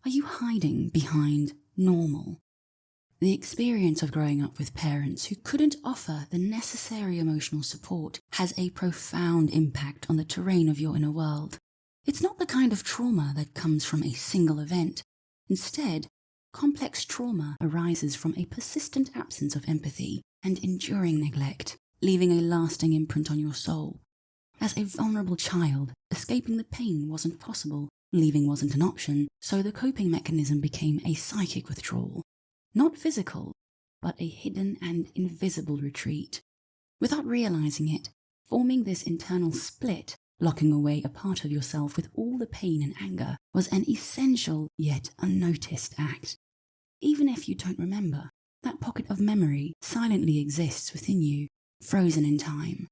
Are you hiding behind normal? The experience of growing up with parents who couldn't offer the necessary emotional support has a profound impact on the terrain of your inner world. It's not the kind of trauma that comes from a single event. Instead, complex trauma arises from a persistent absence of empathy and enduring neglect, leaving a lasting imprint on your soul. As a vulnerable child, escaping the pain wasn't possible, leaving wasn't an option, so the coping mechanism became a psychic withdrawal. Not physical, but a hidden and invisible retreat. Without realizing it, forming this internal split, locking away a part of yourself with all the pain and anger, was an essential yet unnoticed act. Even if you don't remember, that pocket of memory silently exists within you, frozen in time.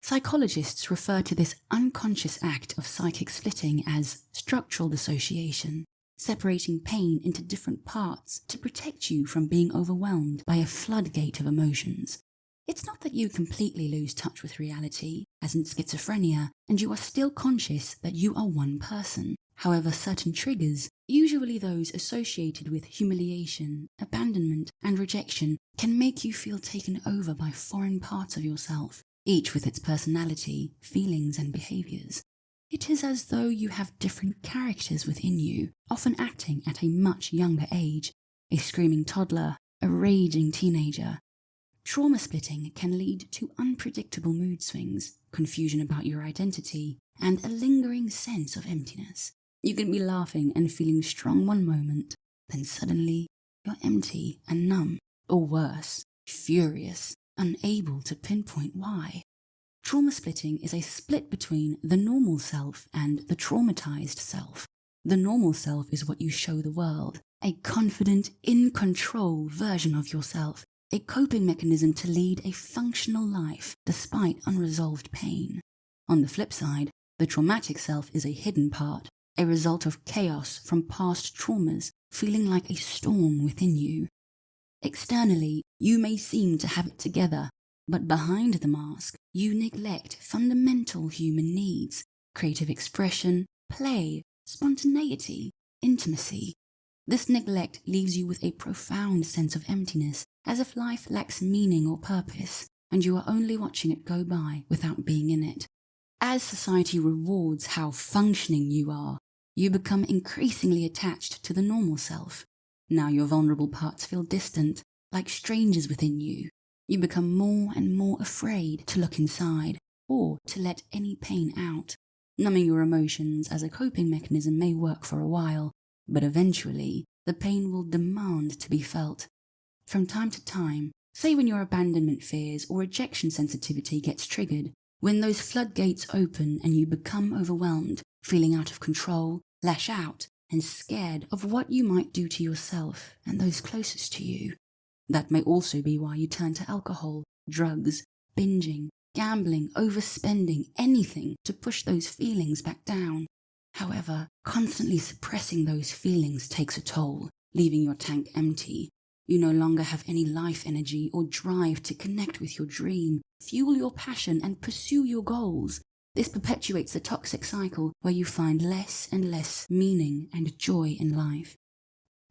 Psychologists refer to this unconscious act of psychic splitting as structural dissociation, separating pain into different parts to protect you from being overwhelmed by a floodgate of emotions. It's not that you completely lose touch with reality, as in schizophrenia, and you are still conscious that you are one person. However, certain triggers, usually those associated with humiliation, abandonment, and rejection, can make you feel taken over by foreign parts of yourself, each with its personality, feelings, and behaviors. It is as though you have different characters within you, often acting at a much younger age, a screaming toddler, a raging teenager. Trauma splitting can lead to unpredictable mood swings, confusion about your identity, and a lingering sense of emptiness. You can be laughing and feeling strong one moment, then suddenly you're empty and numb, or worse, furious, unable to pinpoint why. Trauma splitting is a split between the normal self and the traumatized self. The normal self is what you show the world, a confident, in-control version of yourself, a coping mechanism to lead a functional life despite unresolved pain. On the flip side, the traumatic self is a hidden part, a result of chaos from past traumas, feeling like a storm within you. Externally, you may seem to have it together, but behind the mask, you neglect fundamental human needs: creative expression, play, spontaneity, intimacy. This neglect leaves you with a profound sense of emptiness, as if life lacks meaning or purpose, and you are only watching it go by without being in it. As society rewards how functioning you are, you become increasingly attached to the normal self. Now your vulnerable parts feel distant, like strangers within you. You become more and more afraid to look inside, or to let any pain out. Numbing your emotions as a coping mechanism may work for a while, but eventually, the pain will demand to be felt. From time to time, say when your abandonment fears or rejection sensitivity gets triggered, when those floodgates open and you become overwhelmed, feeling out of control, lash out, and scared of what you might do to yourself and those closest to you. That may also be why you turn to alcohol, drugs, binging, gambling, overspending, anything to push those feelings back down. However, constantly suppressing those feelings takes a toll, leaving your tank empty. You no longer have any life energy or drive to connect with your dream, fuel your passion, and pursue your goals. This perpetuates the toxic cycle where you find less and less meaning and joy in life.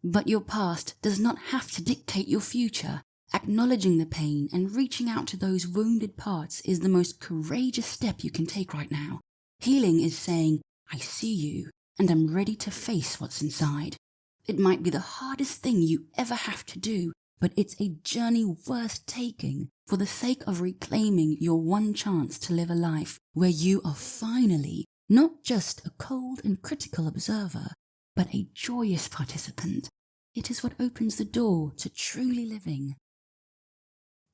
But your past does not have to dictate your future. Acknowledging the pain and reaching out to those wounded parts is the most courageous step you can take right now. Healing is saying, I see you, and I'm ready to face what's inside. It might be the hardest thing you ever have to do, but it's a journey worth taking for the sake of reclaiming your one chance to live a life where you are finally not just a cold and critical observer, but a joyous participant. It is what opens the door to truly living.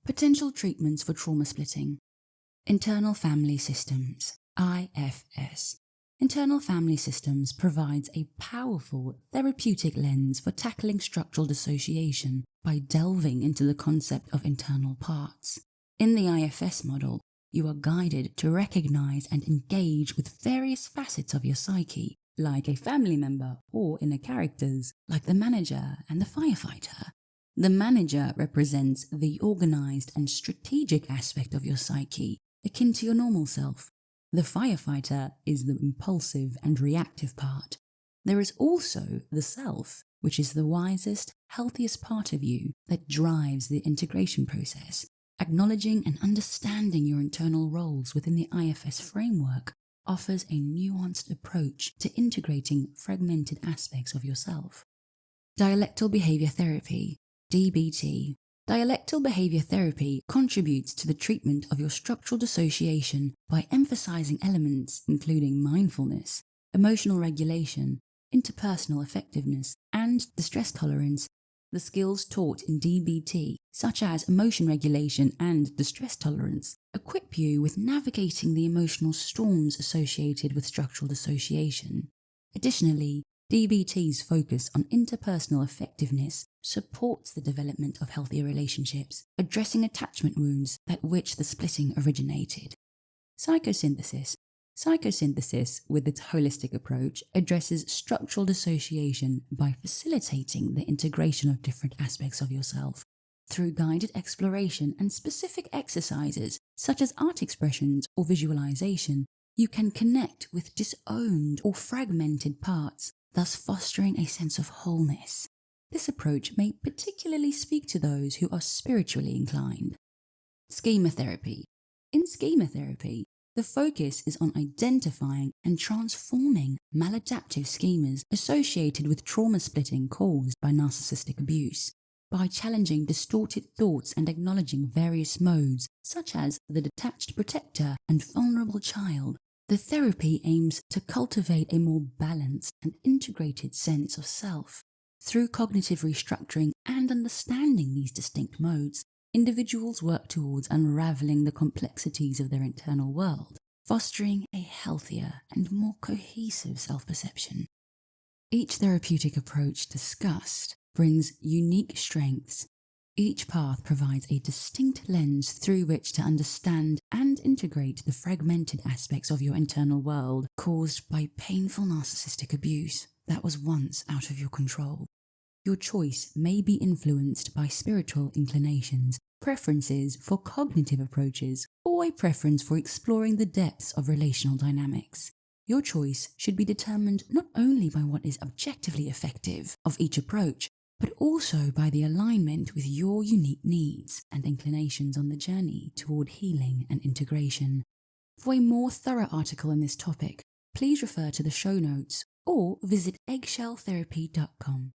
Potential treatments for trauma splitting. Internal Family Systems, IFS. Internal Family Systems provides a powerful therapeutic lens for tackling structural dissociation by delving into the concept of internal parts. In the IFS model, you are guided to recognize and engage with various facets of your psyche, like a family member or inner characters, like the manager and the firefighter. The manager represents the organized and strategic aspect of your psyche, akin to your normal self. The firefighter is the impulsive and reactive part. There is also the self, which is the wisest, healthiest part of you that drives the integration process. Acknowledging and understanding your internal roles within the IFS framework offers a nuanced approach to integrating fragmented aspects of yourself. Dialectal behavior therapy, DBT. Dialectal behavior therapy contributes to the treatment of your structural dissociation by emphasizing elements including mindfulness, emotional regulation, interpersonal effectiveness, and distress tolerance. The skills taught in DBT, such as emotion regulation and distress tolerance, equip you with navigating the emotional storms associated with structural dissociation. Additionally, DBT's focus on interpersonal effectiveness supports the development of healthier relationships, addressing attachment wounds at which the splitting originated. Psychosynthesis. Psychosynthesis, with its holistic approach, addresses structural dissociation by facilitating the integration of different aspects of yourself. Through guided exploration and specific exercises, such as art expressions or visualization, you can connect with disowned or fragmented parts, thus fostering a sense of wholeness. This approach may particularly speak to those who are spiritually inclined. Schema therapy. In schema therapy, the focus is on identifying and transforming maladaptive schemas associated with trauma splitting caused by narcissistic abuse. By challenging distorted thoughts and acknowledging various modes, such as the detached protector and vulnerable child, the therapy aims to cultivate a more balanced and integrated sense of self. Through cognitive restructuring and understanding these distinct modes, individuals work towards unraveling the complexities of their internal world, fostering a healthier and more cohesive self-perception. Each therapeutic approach discussed brings unique strengths. Each path provides a distinct lens through which to understand and integrate the fragmented aspects of your internal world caused by painful narcissistic abuse that was once out of your control. Your choice may be influenced by spiritual inclinations, preferences for cognitive approaches, or a preference for exploring the depths of relational dynamics. Your choice should be determined not only by what is objectively effective of each approach, but also by the alignment with your unique needs and inclinations on the journey toward healing and integration. For a more thorough article on this topic, please refer to the show notes or visit eggshelltherapy.com.